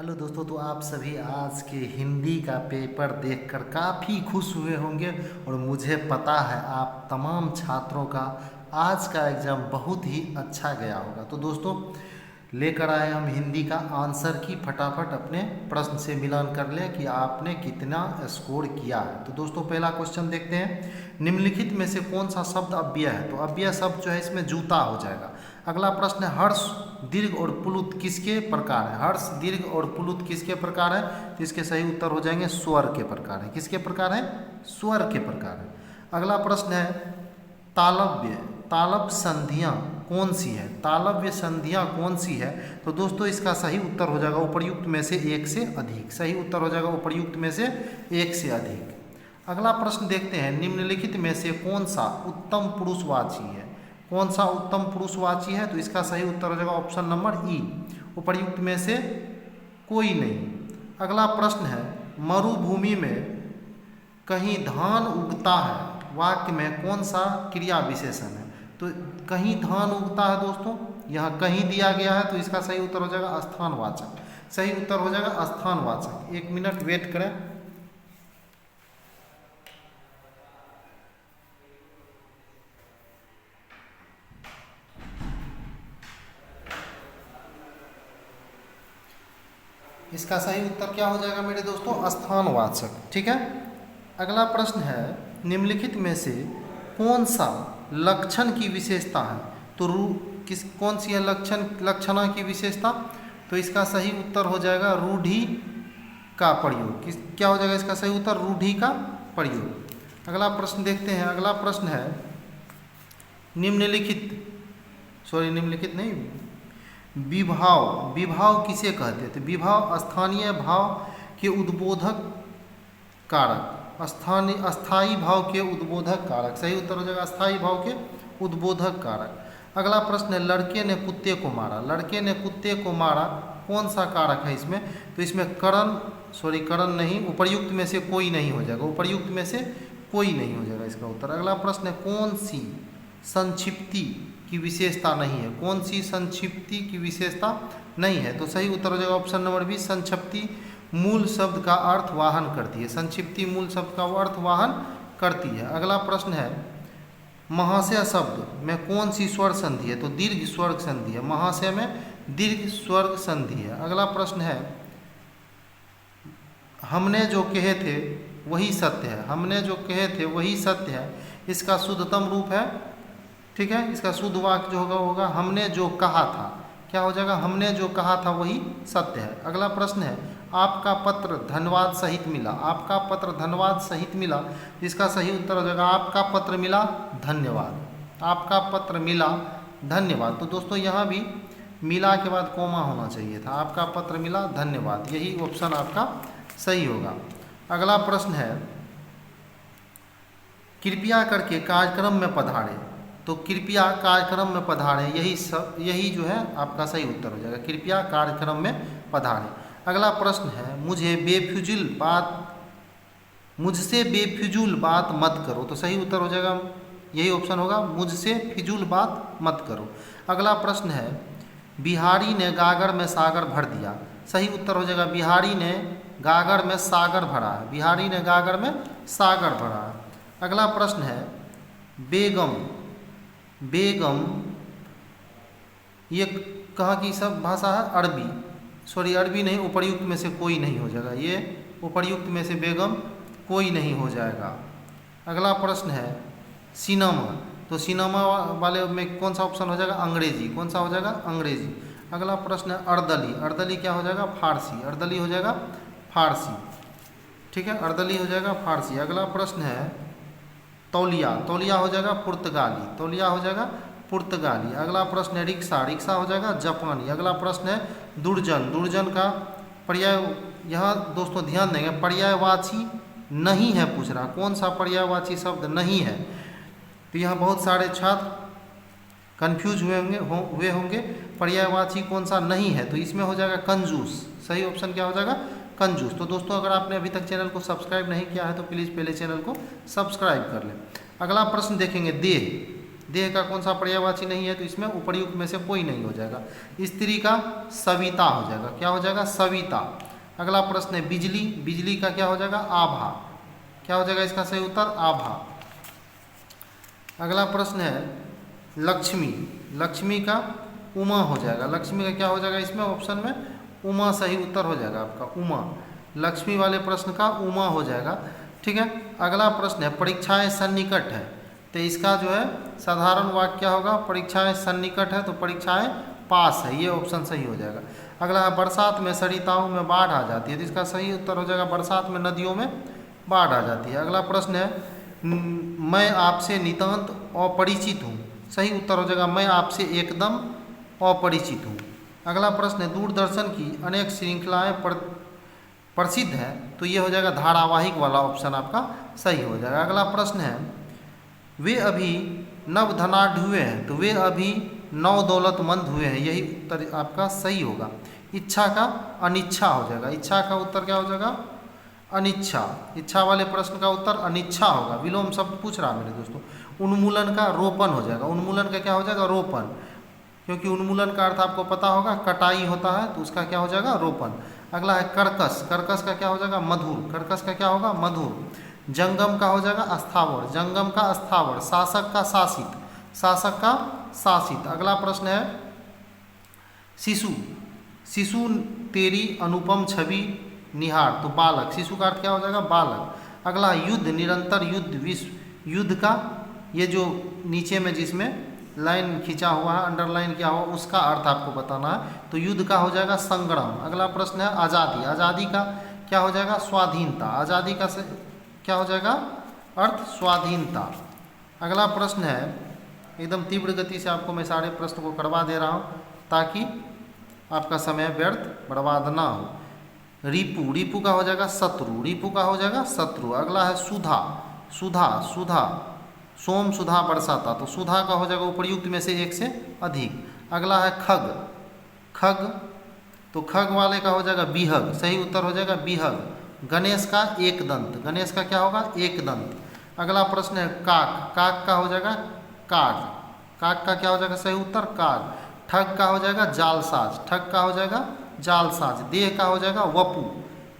Hello दोस्तों, तो आप सभी आज के हिंदी का पेपर देखकर काफ़ी खुश हुए होंगे और मुझे पता है आप तमाम छात्रों का आज का एग्ज़ाम बहुत ही अच्छा गया होगा। तो दोस्तों लेकर आए हम हिंदी का आंसर की, फटाफट अपने प्रश्न से मिलान कर लें कि आपने कितना स्कोर किया है। तो दोस्तों पहला क्वेश्चन देखते हैं, निम्नलिखित में से कौन सा शब्द अव्यय है? तो अव्यय शब्द जो है इसमें जूता हो जाएगा। अगला प्रश्न है, हर्ष दीर्घ और प्लुत किसके प्रकार है? हर्ष दीर्घ और प्लुत किसके प्रकार है? तो इसके सही उत्तर हो जाएंगे स्वर के प्रकार है। किसके प्रकार है? स्वर के प्रकार है। अगला प्रश्न है, तालव्य तालव संधियां कौन सी है? तालव्य संधियां कौन सी है? तो दोस्तों इसका सही उत्तर हो जाएगा उपर्युक्त में से एक से अधिक। सही उत्तर हो जाएगा उपर्युक्त में से एक से अधिक। अगला प्रश्न देखते हैं, निम्नलिखित में से कौन सा उत्तम पुरुषवाची है? कौन सा उत्तम पुरुषवाची है? तो इसका सही उत्तर हो जाएगा ऑप्शन नंबर ई, उपर्युक्त में से कोई नहीं। अगला प्रश्न है, मरुभूमि में कहीं धान उगता है, वाक्य में कौन सा क्रिया विशेषण है? तो कहीं धान उगता है दोस्तों, यहाँ कहीं दिया गया है, तो इसका सही उत्तर हो जाएगा स्थानवाचक। सही उत्तर हो जाएगा स्थानवाचक। एक मिनट वेट करें। इसका सही उत्तर क्या हो जाएगा मेरे दोस्तों? स्थानवाचक। ठीक है। अगला प्रश्न है, निम्नलिखित में से कौन सा लक्षण की विशेषता है? तो कौन सी है लक्षणा की विशेषता? तो इसका सही उत्तर हो जाएगा रूढ़ि का प्रयोग। क्या हो जाएगा इसका सही उत्तर? रूढ़ि का प्रयोग। अगला प्रश्न देखते हैं। अगला प्रश्न है, निम्नलिखित नहीं, विभाव किसे कहते हैं? तो विभाव स्थानीय भाव के उद्बोधक कारक, अस्थाई भाव के उद्बोधक कारक। सही उत्तर हो जाएगा अस्थाई भाव के उद्बोधक कारक। अगला प्रश्न है, लड़के ने कुत्ते को मारा। लड़के ने कुत्ते को मारा कौन सा कारक है इसमें? तो इसमें करण नहीं, उपर्युक्त में से कोई नहीं हो जाएगा। उपर्युक्त में से कोई नहीं हो जाएगा इसका उत्तर। अगला प्रश्न है, कौन सी संक्षिप्ति की विशेषता नहीं है? कौन सी संक्षिप्ति की विशेषता नहीं है? तो सही उत्तर हो जाएगा ऑप्शन नंबर बी, संक्षिप्ति मूल शब्द का अर्थ वाहन करती है। संक्षिप्ति मूल शब्द का अर्थ वाहन करती है। अगला प्रश्न है, महाशय शब्द में कौन सी स्वर संधि है? तो दीर्घ स्वर संधि है। महाशय में दीर्घ स्वर संधि है। अगला प्रश्न है, हमने जो कहे थे वही सत्य है। हमने जो कहे थे वही सत्य है, इसका शुद्धतम रूप है। ठीक है, इसका शुद्ध वाक्य जो होगा हमने जो कहा था। क्या हो जाएगा? हमने जो कहा था वही सत्य है। अगला प्रश्न है, आपका पत्र धन्यवाद सहित मिला। आपका पत्र धन्यवाद सहित मिला, इसका सही उत्तर हो जाएगा आपका पत्र मिला धन्यवाद। आपका पत्र मिला धन्यवाद। तो दोस्तों यहाँ भी मिला के बाद कोमा होना चाहिए था। आपका पत्र मिला धन्यवाद, यही ऑप्शन आपका सही होगा। अगला प्रश्न है, कृपया करके कार्यक्रम में पधारे। तो कृपया कार्यक्रम में पधारे, यही जो है आपका सही उत्तर हो जाएगा। कृपया कार्यक्रम में पधारे। अगला प्रश्न है, मुझसे बेफिजूल बात मत करो। तो सही उत्तर हो जाएगा, यही ऑप्शन होगा, मुझसे फिजूल बात मत करो। अगला प्रश्न है, बिहारी ने गागर में सागर भर दिया। सही उत्तर हो जाएगा, बिहारी ने गागर में सागर भरा है। बिहारी ने गागर में सागर भरा है। अगला प्रश्न है, बेगम ये कहाँ की सब भाषा है? अरबी नहीं, उपर्युक्त में से कोई नहीं हो जाएगा। ये उपर्युक्त में से बेगम कोई नहीं हो जाएगा। अगला प्रश्न है, सिनेमा। तो सिनेमा वाले में कौन सा ऑप्शन हो जाएगा? अंग्रेजी। कौन सा हो जाएगा? अंग्रेजी। अगला प्रश्न है, अर्दली। अर्दली क्या हो जाएगा? फारसी। अर्दली हो जाएगा फारसी। ठीक है, अर्दली हो जाएगा फारसी। अगला प्रश्न है, तौलिया। तौलिया हो जाएगा पुर्तगाली। तौलिया हो जाएगा पुर्तगाली। अगला प्रश्न है, रिक्शा। रिक्शा हो जाएगा जापानी। अगला प्रश्न है, दुर्जन। दुर्जन का पर्याय, यहाँ दोस्तों ध्यान देंगे, पर्यायवाची नहीं है पूछ रहा। कौन सा पर्यायवाची शब्द नहीं है? तो यहाँ बहुत सारे छात्र कंफ्यूज हुए होंगे पर्यायवाची कौन सा नहीं है। तो इसमें हो जाएगा कंजूस। सही ऑप्शन क्या हो जाएगा? कंजूस। तो दोस्तों अगर आपने अभी तक चैनल को सब्सक्राइब नहीं किया है तो प्लीज़ पहले चैनल को सब्सक्राइब कर लें। अगला प्रश्न देखेंगे, देह। देह का कौन सा पर्यायवाची नहीं है, तो इसमें उपर्युक्त में से कोई नहीं हो जाएगा। स्त्री का सविता हो जाएगा, क्या हो जाएगा, सविता। अगला प्रश्न है बिजली, बिजली का क्या हो जाएगा, आभा, क्या हो जाएगा इसका सही उत्तर, आभा। अगला प्रश्न है लक्ष्मी, लक्ष्मी का उमा हो जाएगा, लक्ष्मी का क्या हो जाएगा इसमें ऑप्शन में, उमा सही उत्तर हो जाएगा आपका, उमा। लक्ष्मी वाले प्रश्न का उमा हो जाएगा, ठीक है। अगला प्रश्न है परीक्षाएं सन्निकट है, तो इसका जो है साधारण वाक्य क्या होगा, परीक्षाएं सन्निकट है तो परीक्षाएं पास है, ये ऑप्शन सही हो जाएगा। अगला है बरसात में सरिताओं में बाढ़ आ जाती है, तो इसका सही उत्तर हो जाएगा बरसात में नदियों में बाढ़ आ जाती है। अगला प्रश्न है मैं आपसे नितांत अपरिचित हूँ, सही उत्तर हो जाएगा मैं आपसे एकदम अपरिचित हूँ। अगला प्रश्न है दूरदर्शन की अनेक श्रृंखलाएं प्रसिद्ध है, तो ये हो जाएगा धारावाहिक वाला ऑप्शन आपका सही हो जाएगा। अगला प्रश्न है वे अभी नव धनाढ़ हुए हैं, तो वे अभी नव दौलतमंद हुए हैं, यही उत्तर आपका सही होगा। इच्छा का अनिच्छा हो जाएगा, इच्छा का उत्तर क्या हो जाएगा, अनिच्छा। इच्छा वाले प्रश्न का उत्तर अनिच्छा होगा, विलोम शब्द पूछ रहा मेरे दोस्तों। उन्मूलन का रोपण हो जाएगा, उन्मूलन का क्या हो जाएगा, रोपण, क्योंकि उन्मूलन का अर्थ आपको पता होगा कटाई होता है, तो उसका क्या हो जाएगा, रोपण। अगला है कर्कश, कर्कश का क्या हो जाएगा, मधुर, कर्कश का क्या होगा, मधुर। जंगम का हो जाएगा अस्थावर, जंगम का अस्थावर। शासक का शासित, शासक का शासित। अगला प्रश्न है शिशु, शिशु तेरी अनुपम छवि निहार, तो बालक, शिशु का अर्थ क्या हो जाएगा, बालक। अगला युद्ध, निरंतर युद्ध, विश्व युद्ध का, ये जो नीचे में जिसमें लाइन खींचा हुआ है, अंडरलाइन किया हुआ, उसका अर्थ आपको बताना है, तो युद्ध का हो जाएगा संग्राम। अगला प्रश्न है आज़ादी, आज़ादी का क्या हो जाएगा, स्वाधीनता, आज़ादी का क्या हो जाएगा, अर्थ स्वाधीनता। अगला प्रश्न है एकदम तीव्र गति से आपको मैं सारे प्रश्न को करवा दे रहा हूँ ताकि आपका समय व्यर्थ बर्बाद ना हो। रिपु, रिपु का हो जाएगा शत्रु, रिपु का हो जाएगा शत्रु। अगला है सुधा, सुधा, सुधा, सोम सुधा बरसाता, तो सुधा का हो जाएगा उपर्युक्त में से एक से अधिक। अगला है खग, खग, तो खग वाले का हो जाएगा बिहग, सही उत्तर हो जाएगा बिहग। गणेश का एक दंत, गणेश का क्या होगा, एक दंत। अगला प्रश्न है काक, काक का हो जाएगा काग, काक का क्या हो जाएगा सही उत्तर काग। ठग का हो जाएगा जालसाज, ठग का हो जाएगा जालसाज। देह का हो जाएगा वपु,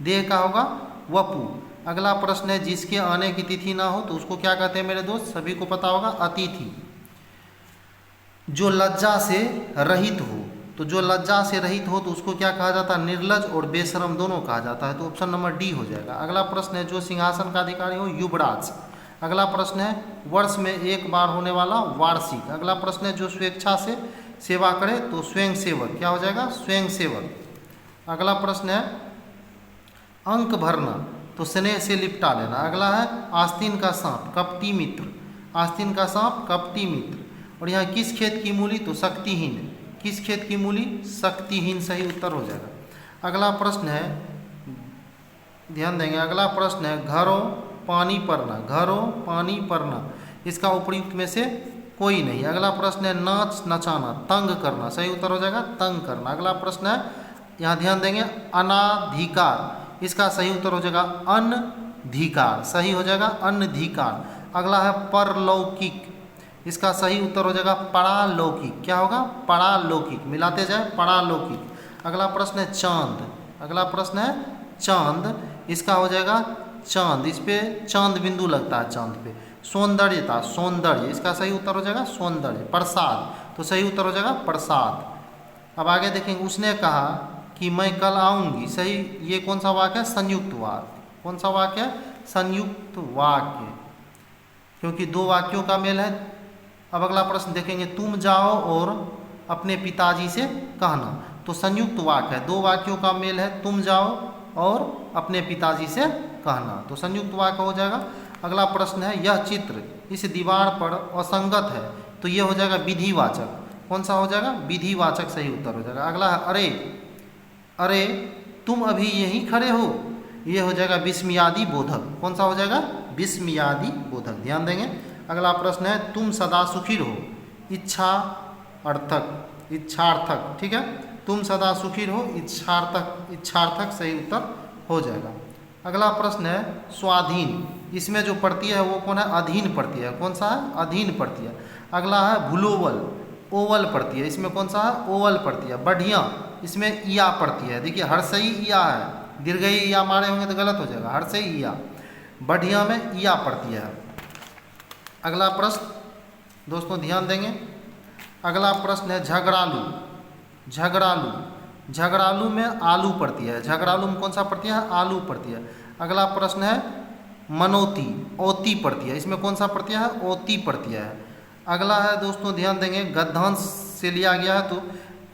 देह का होगा वपु। अगला प्रश्न है जिसके आने की तिथि ना हो तो उसको क्या कहते हैं मेरे दोस्त, सभी को पता होगा, अतिथि। जो लज्जा से रहित हो, तो जो लज्जा से रहित हो तो उसको क्या कहा जाता है, निर्लज और बेशरम दोनों कहा जाता है, तो ऑप्शन नंबर डी हो जाएगा। अगला प्रश्न है जो सिंहासन का अधिकारी हो, युवराज। अगला प्रश्न है वर्ष में एक बार होने वाला वार्षिक। अगला प्रश्न है जो स्वेच्छा से सेवा करे तो स्वयं सेवक, क्या हो जाएगा, स्वयं सेवक। अगला प्रश्न है अंक भरना, तो स्नेह से लिपटा लेना। अगला है आस्तीन का सांप, कपटी मित्र, आस्तीन का सांप कपटी मित्र। और यहाँ किस खेत की मूली, तो शक्तिहीन, किस खेत की मूली, शक्तिहीन, सही उत्तर हो जाएगा। अगला प्रश्न है ध्यान देंगे, अगला प्रश्न है घरों पानी परना, घरों पानी परना, इसका उपयुक्त में से कोई नहीं। अगला प्रश्न है नाच नचाना, तंग करना, सही उत्तर हो जाएगा तंग करना। अगला प्रश्न है यहाँ ध्यान देंगे अनाधिकार, इसका सही उत्तर हो जाएगा अनधिकार, सही हो जाएगा अनधिकार। अगला है परलौकिक, इसका सही उत्तर हो जाएगा परालौकिक, क्या होगा, परालौकिक, मिलाते जाए परालौकिक। अगला प्रश्न है चांद, अगला प्रश्न है चांद, इसका हो जाएगा चांद, इस पे चांद बिंदु लगता है चांद पे। सौंदर्यता, सौंदर्य, इसका सही उत्तर हो जाएगा सौंदर्य। प्रसाद, तो सही उत्तर हो जाएगा प्रसाद। अब आगे देखेंगे उसने कहा कि मैं कल आऊँगी, सही, ये कौन सा वाक्य है, संयुक्त वाक्य, कौन सा वाक्य है, संयुक्त वाक्य, क्योंकि दो वाक्यों का मेल है। अब अगला प्रश्न देखेंगे तुम जाओ और अपने पिताजी से कहना, तो संयुक्त वाक्य है, दो वाक्यों का मेल है, तुम जाओ और अपने पिताजी से कहना, तो संयुक्त वाक्य हो जाएगा। अगला प्रश्न है यह चित्र इस दीवार पर असंगत है, तो ये हो जाएगा विधिवाचक, कौन सा हो जाएगा, विधिवाचक, सही उत्तर हो जाएगा। अगला है अरे, अरे तुम अभी यहीं खड़े हो, ये हो जाएगा विस्मयादि बोधक, कौन सा हो जाएगा, विस्मयादि बोधक, ध्यान देंगे। अगला प्रश्न है तुम सदा सुखी रहो, इच्छा अर्थक, इच्छार्थक, ठीक है, तुम सदा सुखी रहो, इच्छार्थक, इच्छार्थक, सही उत्तर हो जाएगा। अगला प्रश्न है स्वाधीन, इसमें जो प्रत्यय है वो कौन है, अधीन प्रत्यय है, कौन सा है, अधीन प्रत्यय। अगला है भुलोवल, ओवल पड़ती है, इसमें कौन सा है, ओवल पड़ती है। बढ़िया, इसमें ईया पड़ती है। देखिए हर्षई ईया है, दीर्घई ईया मारे होंगे तो गलत हो जाएगा, हर्षई ईया। बढ़िया में ईया पड़ती है। अगला प्रश्न दोस्तों ध्यान देंगे, अगला प्रश्न है झगड़ालू। झगड़ालू, झगड़ालू में आलू पड़ती है, झगड़ालू में कौन सा पड़ती है, आलू पड़ती है। अगला प्रश्न है मनोती, ओती पड़ती है, इसमें कौन सा पड़ती है, ओती पड़ती है। अगला है दोस्तों ध्यान देंगे, गद्यांश से लिया गया है, तो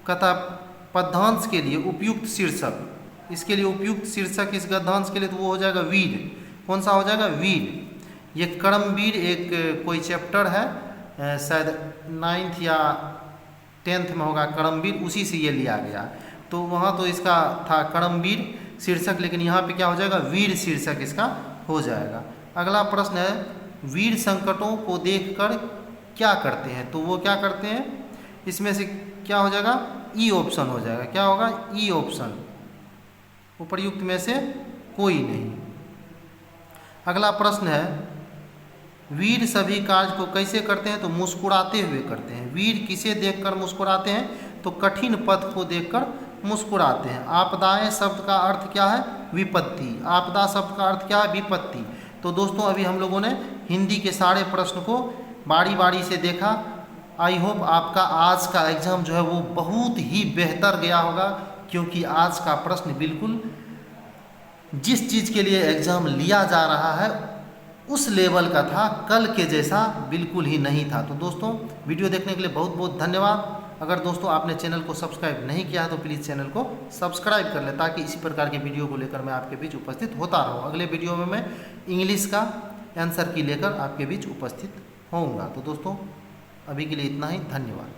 कहता पद्यांश के लिए उपयुक्त शीर्षक, इसके लिए उपयुक्त शीर्षक इस गद्यांश के लिए तो वो हो जाएगा वीर। कौन सा हो जाएगा, वीर। ये कर्मवीर एक कोई चैप्टर है, शायद 9th या 10th में होगा कर्मवीर, उसी से ये लिया गया। तो वहाँ तो इसका था कर्मवीर शीर्षक, लेकिन यहाँ पे क्या हो जाएगा, वीर शीर्षक इसका हो जाएगा। अगला प्रश्न है वीर संकटों को देखकर क्या करते हैं, तो वो क्या करते हैं, इसमें से क्या हो जाएगा, ई ऑप्शन हो जाएगा। क्या होगा, ई ऑप्शन, उपर्युक्त में से कोई नहीं। अगला प्रश्न है वीर सभी कार्य को कैसे करते हैं, तो मुस्कुराते हुए करते हैं। वीर किसे देखकर मुस्कुराते हैं, तो कठिन पथ को देखकर मुस्कुराते हैं। आपदाएं शब्द का अर्थ क्या है, विपत्ति। आपदा शब्द का अर्थ क्या है, विपत्ति। तो दोस्तों अभी हम लोगों ने हिंदी के सारे प्रश्न को बारी बारी से देखा। आई होप आपका आज का एग्ज़ाम जो है वो बहुत ही बेहतर गया होगा, क्योंकि आज का प्रश्न बिल्कुल जिस चीज़ के लिए एग्ज़ाम लिया जा रहा है उस लेवल का था, कल के जैसा बिल्कुल ही नहीं था। तो दोस्तों वीडियो देखने के लिए बहुत बहुत धन्यवाद। अगर दोस्तों आपने चैनल को सब्सक्राइब नहीं किया है तो प्लीज़ चैनल को सब्सक्राइब कर लें, ताकि इसी प्रकार के वीडियो को लेकर मैं आपके बीच उपस्थित होता रहूँ। अगले वीडियो में मैं इंग्लिश का आंसर की लेकर आपके बीच उपस्थित होऊंगा। तो दोस्तों अभी के लिए इतना ही, धन्यवाद।